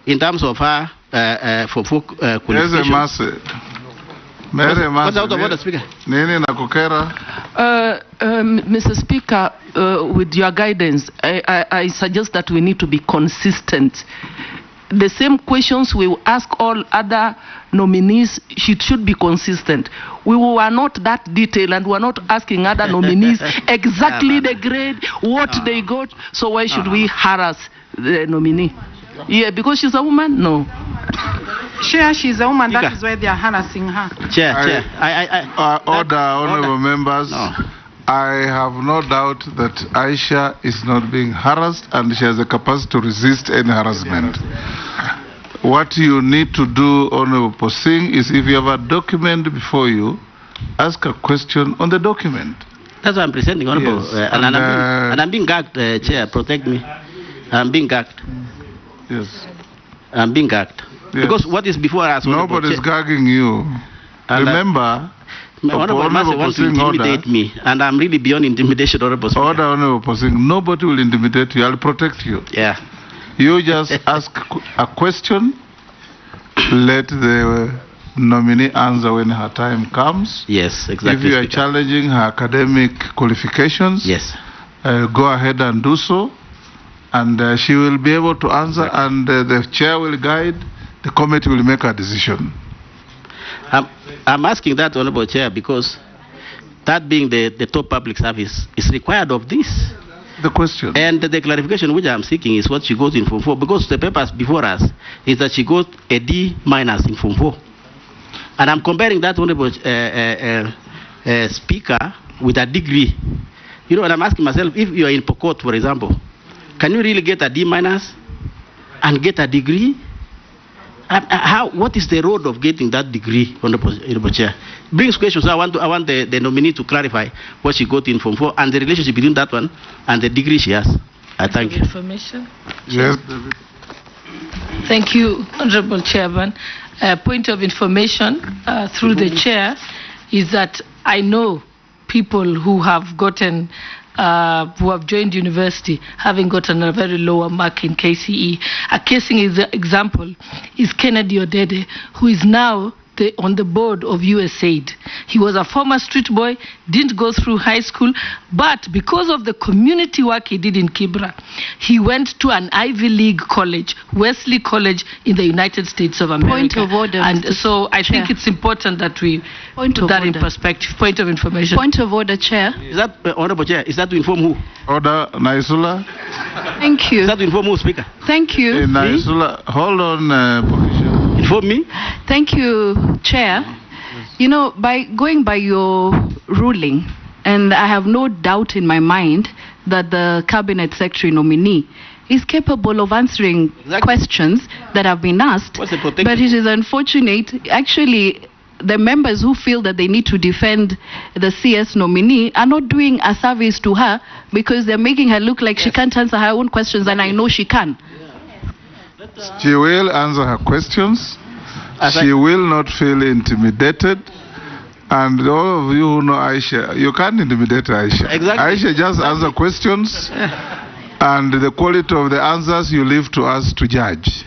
In terms of her there's a massive. What's out of order, Speaker? Mr. Speaker, with your guidance, I suggest that we need to be consistent. The same questions we will ask all other nominees should be consistent. We were not that detailed, and we are not asking other nominees exactly the grade, what they got. So why should we harass the nominee? Yeah, because she's a woman? No. Chair, she's a woman. That is why they are harassing her. Chair. Order, honorable members. No. I have no doubt that Aisha is not being harassed and she has the capacity to resist any harassment. What you need to do, Honorable Posing, is if you have a document before you, ask a question on the document. That's what I'm presenting, Honorable. Yes. And I'm being gagged, Chair. Protect me. I'm being gagged. Yes. I'm being gagged. Yes. Because what is before us... Nobody's gagging you. And remember... Honorable Master wants to intimidate me, and I'm really beyond intimidation, Honorable Speaker. Order, Honorable Posing. Nobody will intimidate you. I'll protect you. Yeah. You just ask a question, let the nominee answer when her time comes. Yes, exactly. If you are challenging her academic qualifications, yes, go ahead and do so, and she will be able to answer, and the chair will guide, the committee will make a decision. I'm asking that, Honorable Chair, because that being the top public service is required of this. The question. And the clarification which I'm seeking is what she got in Form 4, because the papers before us is that she got a D- in Form 4. And I'm comparing that, Honorable Speaker, with a degree. You know, and I'm asking myself, if you are in Pokot, for example, can you really get a D- and get a degree? What is the road of getting that degree, Honorable Chair? Brings questions. I want the nominee to clarify what she got in Form 4 and the relationship between that one and the degree she has. I thank you. Information. Yes. Thank you, Honorable Chairman. Point of information through the chair is that I know people who have gotten who have joined university having gotten a very lower mark in Kcse. A case example is Kennedy Odede, who is now on the board of USAID. He was a former street boy, didn't go through high school, but because of the community work he did in Kibra, he went to an Ivy League college, Wesley College in the United States of America. Point of order. And so I think it's important that we put that in perspective. Point of information. Point of order, Chair. Is that, Honorable Chair, is that to inform who? Order, Naisula. Thank you. Is that to inform who, Speaker? Thank you. Naisula, hold on, Professor. Inform me? Thank you, Chair. You know, by going by your ruling, and I have no doubt in my mind that the Cabinet Secretary nominee is capable of answering questions that have been asked. What's the protection? But it is unfortunate, actually, the members who feel that they need to defend the CS nominee are not doing a service to her because they're making her look like she can't answer her own questions, and I know she can. She will answer her questions. She will not feel intimidated. And all of you who know Aisha, you can't intimidate Aisha. Exactly. Aisha just answer questions, and the quality of the answers you leave to us to judge.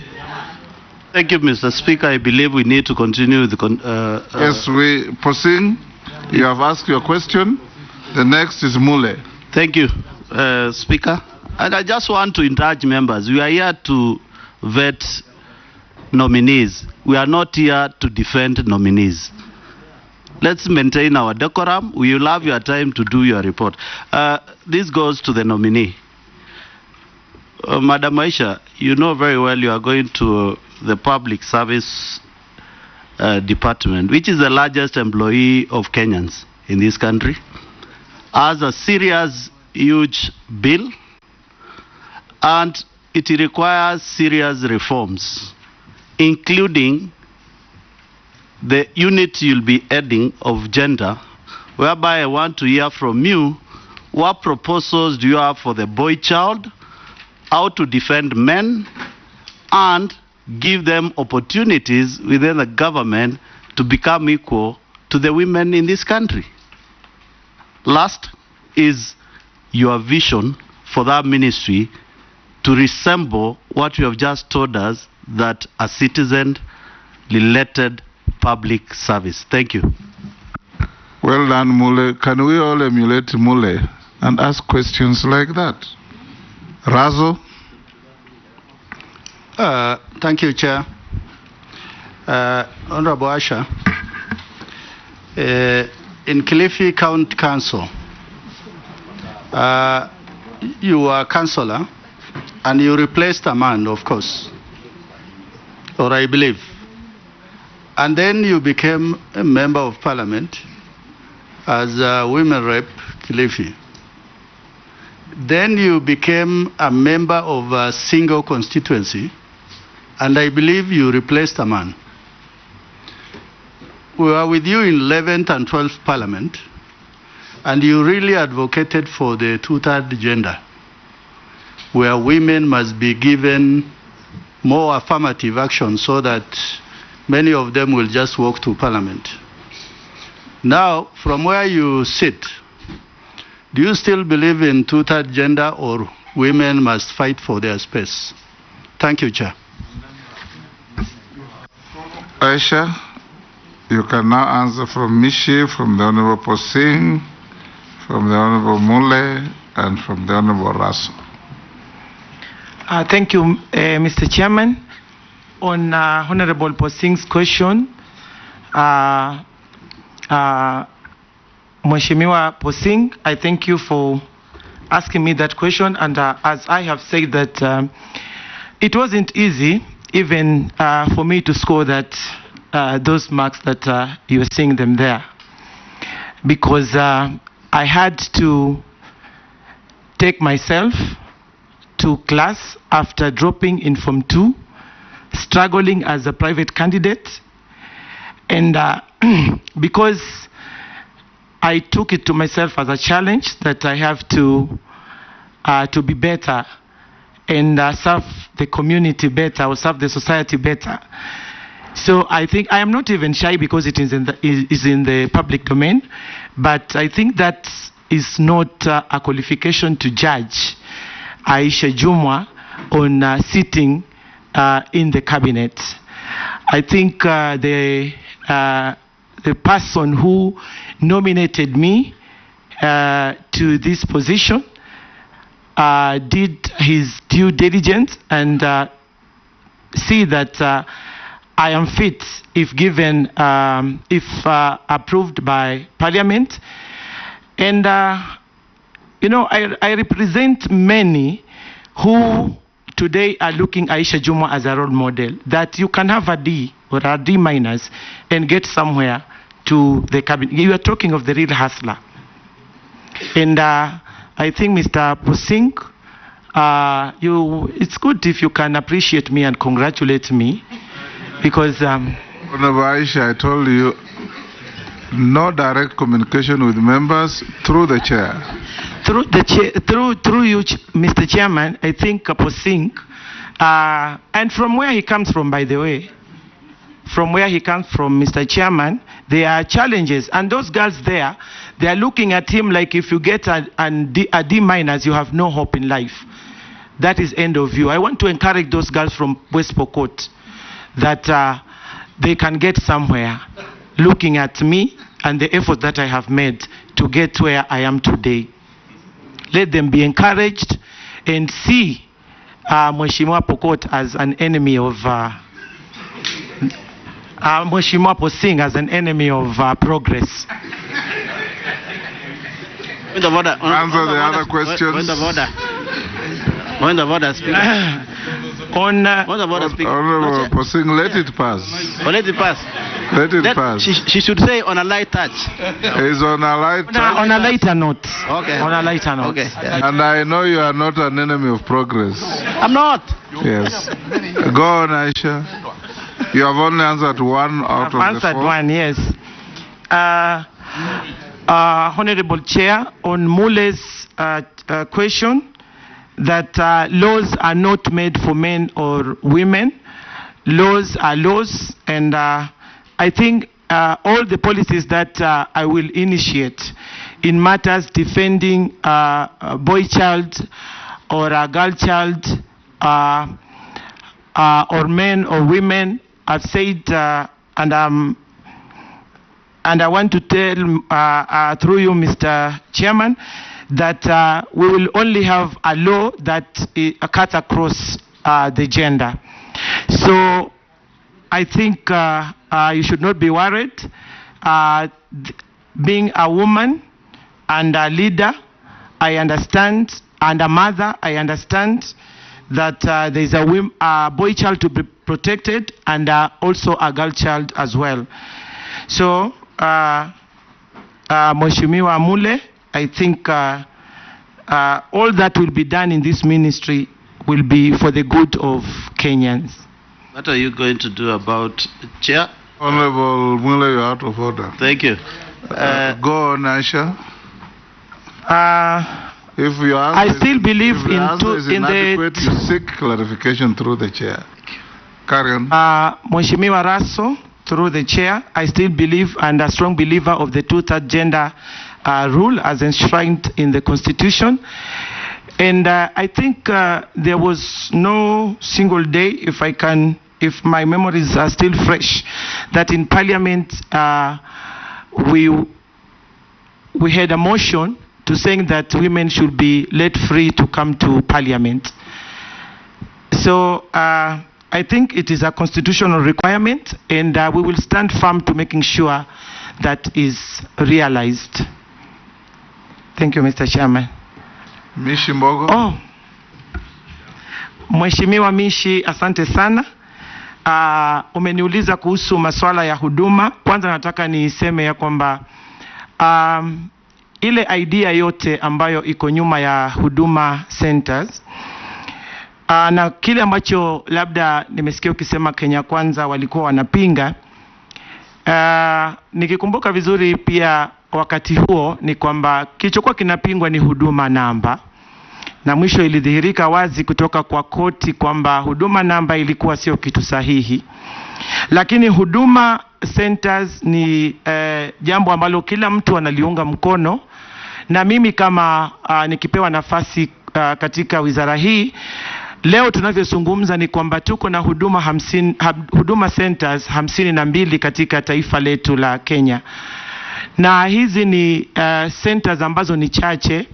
Thank you, Mr. Speaker. I believe we need to continue the... yes, we proceed. You have asked your question. The next is Mule. Thank you, Speaker. And I just want to encourage members. We are here to vet nominees. We are not here to defend nominees. Let's maintain our decorum. We will have your time to do your report. This goes to the nominee. Madam Aisha, you know very well you are going to the Public Service Department, which is the largest employee of Kenyans in this country, has a serious, huge bill, and it requires serious reforms, including the unit you'll be adding of gender, whereby I want to hear from you, what proposals do you have for the boy child, how to defend men, and give them opportunities within the government to become equal to the women in this country. Last is your vision for that ministry to resemble what you have just told us, that a citizen-related public service. Thank you. Well done, Mule. Can we all emulate Mule and ask questions like that? Razo? Thank you, Chair. Honorable Aisha, in Kilifi County Council, you were councillor and you replaced a man, of course, or I believe. And then you became a member of parliament as a women rep Kilifi. Then you became a member of a single constituency, and I believe you replaced a man. We were with you in 11th and 12th Parliament, and you really advocated for the two-third gender, where women must be given more affirmative action so that many of them will just walk to Parliament. Now, from where you sit, do you still believe in two-third gender, or women must fight for their space? Thank you, Chair. Aisha, you can now answer from Mishi, from the Honorable Posing, from the Honorable Mule, and from the Honorable Raso. Thank you, Mr. Chairman. On Honorable Posing's question, Mheshimiwa Posing, I thank you for asking me that question. And as I have said that it wasn't easy even for me to score that those marks that you are seeing them there, because I had to take myself to class after dropping in Form 2, struggling as a private candidate, and because I took it to myself as a challenge that I have to be better and serve the community better, or serve the society better. So I think I am not even shy because it is in the public domain, but I think that is not a qualification to judge Aisha Jumwa on sitting in the cabinet. I think the person who nominated me to this position did his due diligence and see that I am fit if given, if approved by Parliament. And, you know, I represent many who today are looking Aisha Jumwa as a role model, that you can have a D or a D minus and get somewhere to the cabinet. You are talking of the real hustler. And I think, Mr. Posing, it's good if you can appreciate me and congratulate me, because Honorable Aisha, I told you, no direct communication with members through the chair. Through you, Mr. Chairman, I think Posing, and from where he comes from, by the way, from where he comes from, Mr. Chairman, there are challenges, and those girls there, they are looking at him like if you get a D minus, you have no hope in life. That is end of view. I want to encourage those girls from West Pokot that they can get somewhere, looking at me and the effort that I have made to get where I am today. Let them be encouraged and see Mheshimiwa Pokot as an enemy of Mheshimiwa Posing as an enemy of progress. Answer the other questions. When the order speaker. Honorable Posing, let it pass. Let it pass. Let it pass. She should say on a light touch. It's on a light touch. On a lighter note. Okay. On a lighter note. Okay. And I know you are not an enemy of progress. I'm not. Yes. Go on, Aisha. You have only answered one out of the four. I've answered one, yes. Honorable Chair, on Mule's question, that laws are not made for men or women. Laws are laws, and I think all the policies that I will initiate in matters defending a boy child or a girl child, or men or women. I've said, and I want to tell through you, Mr. Chairman, that we will only have a law that cuts across the gender. So I think you should not be worried. Being a woman and a leader, I understand, and a mother, I understand that there is a boy child to be protected and also a girl child as well. So, Mheshimiwa Mule, I think all that will be done in this ministry will be for the good of Kenyans. What are you going to do about Chair? Honorable Mule, you're out of order. Thank you. Go on, Aisha. If you I still believe if the answer is inadequate, you seek clarification through the chair. Carry on. Mheshimiwa Raso, through the chair, I still believe and a strong believer of the two-third gender rule as enshrined in the Constitution. And I think there was no single day, if my memories are still fresh, that in Parliament we had a motion to saying that women should be let free to come to Parliament. So I think it is a constitutional requirement, and we will stand firm to making sure that is realized. Thank you, Mr. Chairman. Mishi Mbogo. Oh, Mheshimiwa Mishi, asante sana. Umeniuliza kuhusu masuala ya huduma. Kwanza nataka niseme ya kwamba ile idea yote ambayo iko nyuma ya huduma centers, na kile ambacho labda nimesikia ukisema Kenya Kwanza walikuwa wanapinga, nikikumbuka vizuri pia wakati huo ni kwamba kilichokuwa kinapingwa ni huduma namba, na mwisho ilidhihirika wazi kutoka kwa koti kwamba huduma namba ilikuwa sio kitu sahihi. Lakini huduma centers ni jambo ambalo kila mtu analiunga mkono, na mimi kama nikipewa nafasi katika wizara hii, leo tunavyozungumza ni kwamba tuko na huduma centers 52 katika taifa letu la Kenya. Na hizi ni centers ambazo ni chache,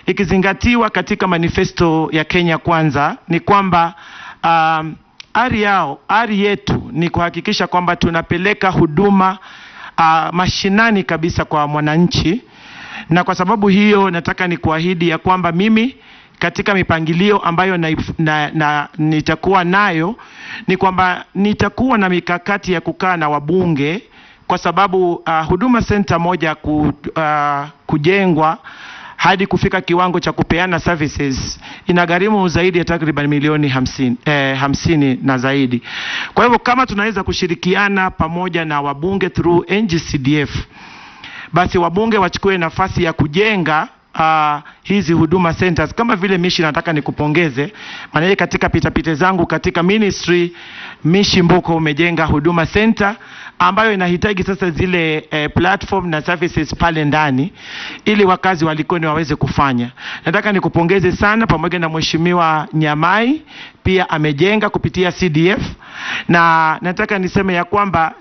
ikizingatiwa katika manifesto ya Kenya Kwanza ni kwamba ari yetu ni kuhakikisha kwamba tunapeleka huduma mashinani kabisa kwa mwananchi. Na kwa sababu hiyo nataka ni kuahidi ya kwamba mimi katika mipangilio ambayo nitakuwa nayo ni kwamba nitakuwa na mikakati ya kukaa na wabunge, kwa sababu huduma center moja kujengwa hadi kufika kiwango cha kupeana services inagharimu zaidi ya takriban milioni 50 na zaidi. Kwa hivyo kama tunaweza kushirikiana pamoja na wabunge through NGCDF, basi wabunge wachukue nafasi ya kujenga hizi huduma centers. Kama vile Mishi, nataka nikupongeze, maana katika pitapite zangu katika ministry, Mishi Mboko umejenga huduma center ambayo inahitaji sasa zile platform na services pale ndani ili wakazi walikoni waweze kufanya. Nataka nikupongeze sana, pamoja na Mheshimiwa Nyamai pia amejenga kupitia CDF, na nataka niseme ya kwamba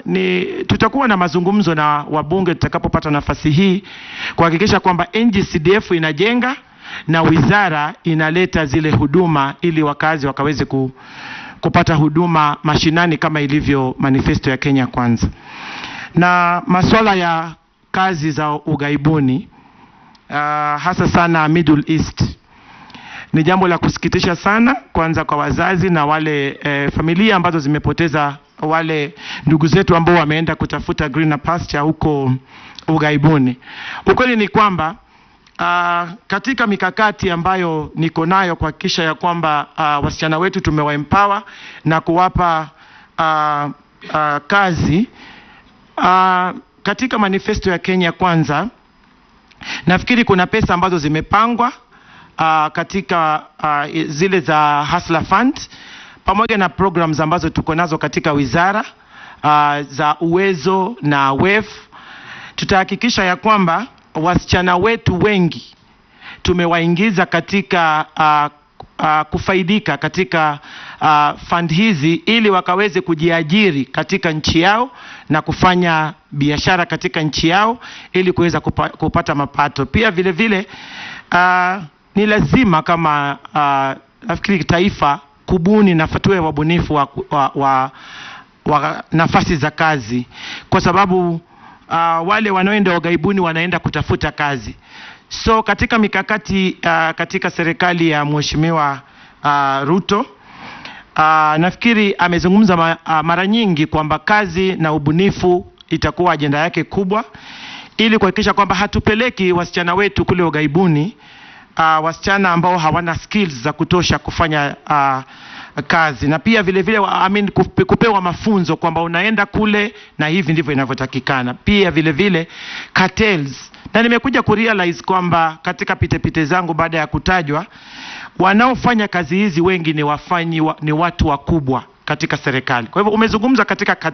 tutakuwa na mazungumzo na wabunge tutakapopata nafasi hii kuhakikisha kwamba NGCDF inajenga na wizara inaleta zile huduma ili wakazi wakaweze kupata huduma mashinani kama ilivyo manifesto ya Kenya Kwanza. Na masuala ya kazi za ugaibuni, hasa sana Middle East, ni jambo la kusikitisha sana, kwanza kwa wazazi na wale familia ambazo zimepoteza wale ndugu zetu ambao wameenda kutafuta greener pasture huko ugaibuni. Ukweli ni kwamba katika mikakati ambayo niko nayo kuhakikisha ya kwamba wasichana wetu tumewaempower na kuwapa kazi, katika manifesto ya Kenya Kwanza nafikiri kuna pesa ambazo zimepangwa katika zile za Hustler Fund, pamoja na programs ambazo tuko nazo katika wizara za uwezo na WEF. Tutahakikisha ya kwamba wasichana wetu wengi tumewaingiza katika kufaidika katika fund hizi ili wakaweze kujiajiri katika nchi yao na kufanya biashara katika nchi yao ili kuweza kupata mapato. Pia vile vile ni lazima kama nafikiri taifa kubuni na tuwe wabunifu wa nafasi za kazi, kwa sababu wale wanaoenda ughaibuni wanaenda kutafuta kazi. So katika mikakati katika serikali ya Mheshimiwa Ruto, nafikiri amezungumza mara nyingi kwamba kazi na ubunifu itakuwa ajenda yake kubwa, ili kuhakikisha kwamba hatupeleki wasichana wetu kule ughaibuni, wasichana ambao hawana skills za kutosha kufanya kazi. Na pia vile vile kupewa mafunzo kwamba unaenda kule na hivi ndivyo inavyotakikana. Pia vile vile cartels, na nimekuja kurealize kwamba katika pite zangu baada ya kutajwa, wanaofanya kazi hizi wengi ni watu wakubwa katika serikali. Kwa hivyo umezungumza katika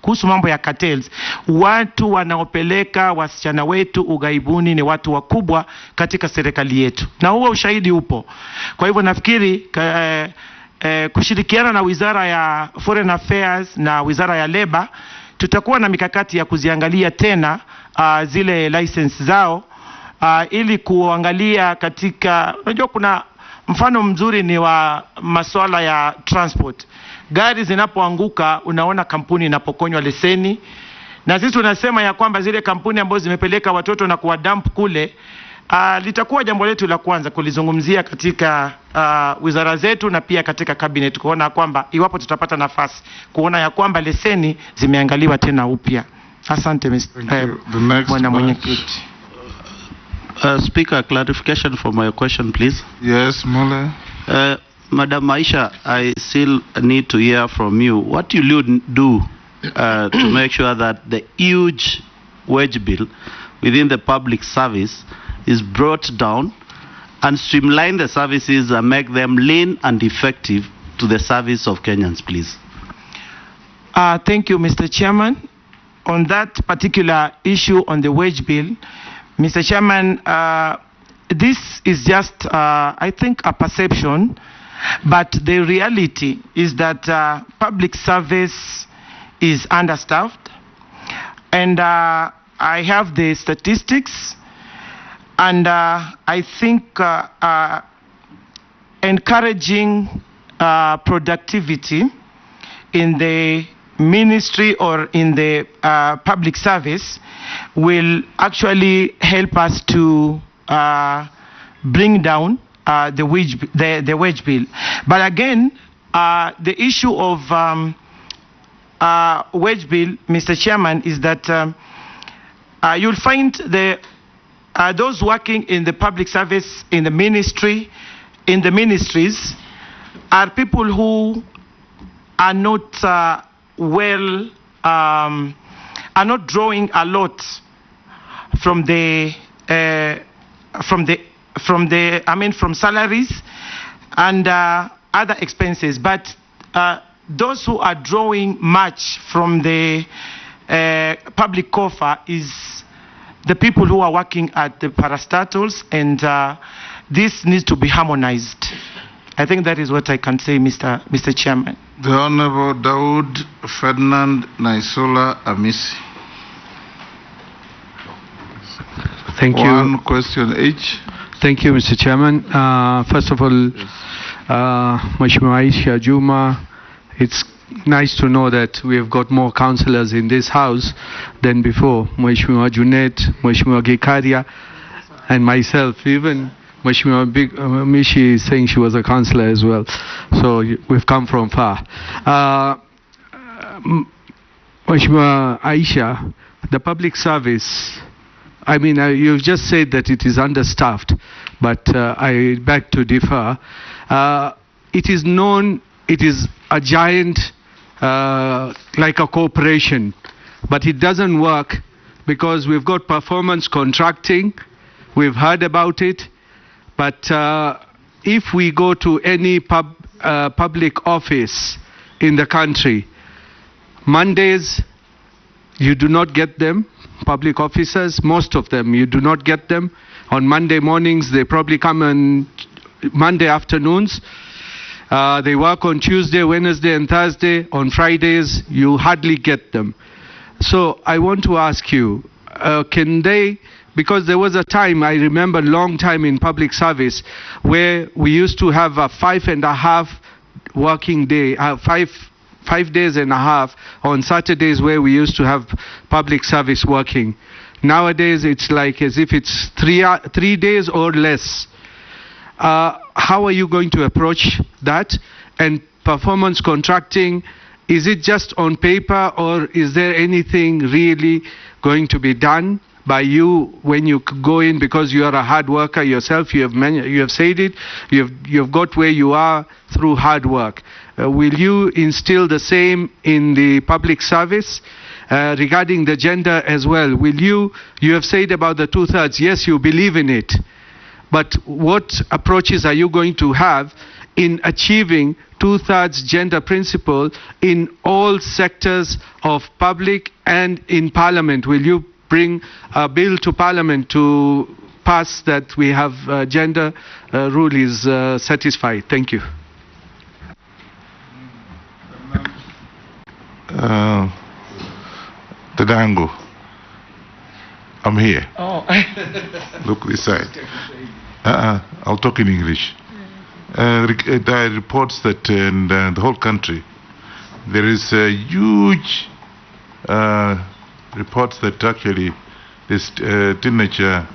kuhusu mambo ya cartels. Watu wanaopeleka wasichana wetu ughaibuni ni watu wakubwa katika serikali yetu, na huo ushahidi upo. Kwa hivyo nafikiri kushirikiana na Wizara ya Foreign Affairs na Wizara ya Labor, tutakuwa na mikakati ya kuziangalia tena zile license zao, ili kuangalia katika, unajua kuna mfano mzuri ni wa masuala ya transport. Gari zinapoanguka unaona kampuni inapokonywa leseni, na sisi tunasema ya kwamba zile kampuni ambazo zimepeleka watoto na kuwadump kule, litakuwa jambo letu la kwanza kulizungumzia katika wizara zetu na pia katika cabinet, kuona kwamba iwapo tutapata nafasi kuona ya kwamba leseni zimeangaliwa tena upya. Asante Bwana Mwenyekiti. Speaker, clarification for my question, please. Yes, Mole. Madam Aisha, I still need to hear from you. What will you do to make sure that the huge wage bill within the public service is brought down and streamline the services and make them lean and effective to the service of Kenyans, please? Thank you, Mr. Chairman. On that particular issue on the wage bill, Mr. Chairman, this is just, I think, a perception, but the reality is that public service is understaffed, and I have the statistics, and I think encouraging productivity in the ministry or in the public service will actually help us to bring down the wage bill. But again, the issue of wage bill, Mr. Chairman, is that you'll find those working in the public service, in the ministry, in the ministries, are people who are not are not drawing a lot from from salaries and other expenses, but those who are drawing much from the public coffer is the people who are working at the parastatals, and this needs to be harmonized. I think that is what I can say, Mr. Chairman. The Honorable Daud Ferdinand Naisola Amisi. Thank you. One question each. Thank you, Mr. Chairman. First of all, Mheshimiwa Aisha, Jumwa, it's nice to know that we have got more councillors in this house than before. Mheshimiwa Junet, Mheshimiwa Gikaria, and myself, even Mheshimiwa Mishi is saying she was a councillor as well. So we've come from far. Mheshimiwa Aisha, the public service, I mean, you've just said that it is understaffed, but I beg to differ. It is known, it is a giant, like a corporation, but it doesn't work because we've got performance contracting. We've heard about it, but if we go to any public office in the country, Mondays you do not get them. public officers, most of them, you do not get them. On Monday mornings, they probably come on Monday afternoons. They work on Tuesday, Wednesday, and Thursday. On Fridays, you hardly get them. So I want to ask you, can they, because there was a time, I remember a long time in public service, where we used to have a 5.5 working day, 5 days and a half on Saturdays where we used to have public service working. Nowadays, it's like as if it's 3 days or less. How are you going to approach that? And performance contracting, is it just on paper, or is there anything really going to be done by you when you go in, because you are a hard worker yourself? You have said it. You've got where you are through hard work. Will you instill the same in the public service? Regarding the gender as well, you have said about the 2/3, yes, you believe in it, but what approaches are you going to have in achieving 2/3 gender principle in all sectors of public and in Parliament? Will you bring a bill to Parliament to pass that we have gender rule is satisfied? Thank you. Dadango, I'm here. Oh. Look this side. I'll talk in English. There are reports that in the whole country there is a huge reports that actually this teenager